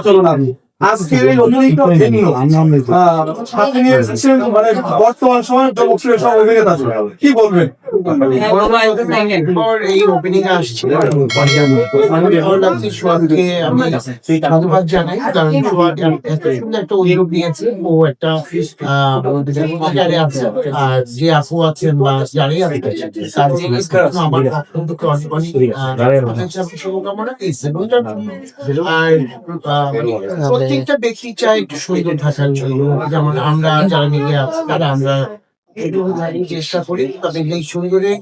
চলুন আমি আজকের এই অতিরিক্ত ভিন্ন সাথে নিয়ে এসেছেন মানে বর্তমান সময় জনপ্রিয় সব অভিনেতা কি বলবেন? এই ওপেনিং আসছে ভালো লাগছে সোহাগকে আমি ধন্যবাদ জানাই, কারণ সোহাগ এত সুন্দর একটা উদ্যোগ নিয়েছে। ও একটা বাজারে আছে, আর যে আপু আছেন বা যারাই আছেন আমার অত্যন্ত শুভকামনা দিয়েছে। আর প্রত্যেকটা ব্যক্তি চায় একটু সুন্দর থাকার জন্য, যেমন আমরা যারা মিডিয়া আছি তারা আমরা চেষ্টা করি, তবে এই সুন্দরের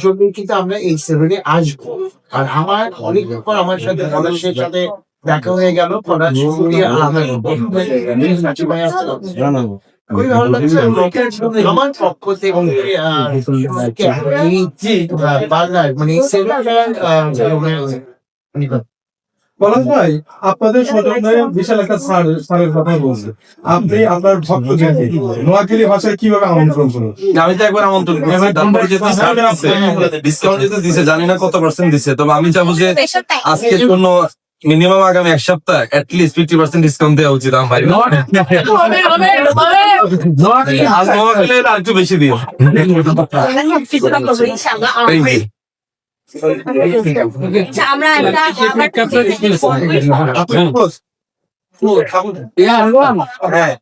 জন্য কিন্তু আমরা এই সেভেনে আসবো। আর আমার অনেকদিন পর আমার সাথে পলাশের সাথে দেখা হয়ে গেল। পলাশ খুবই ভালো লাগছে। আমার পক্ষ থেকে বাংলার মানে পলাশ ভাই, আপনাদের সৌজন্যে বিশাল একটা স্যারের কথা বলছে, আপনি আপনার ভক্তদেরকে নোয়াখালী ভাষায় কিভাবে আমন্ত্রণ করুন? আমি তো একবার আমন্ত্রণ করছি, তারপরে যে ডিসকাউন্ট যেতে দিছে জানি না কত পার্সেন্ট দিছে, তবে আমি চাবো যে আজকের জন্য মিনিমাম আগামী এক সপ্তাহ এটলিস্ট 50% ডিসকাউন্ট দেওয়া উচিত আমার ভাই। আজ নোয়াখালী আর একটু বেশি দিও। আমরা হ্যাঁ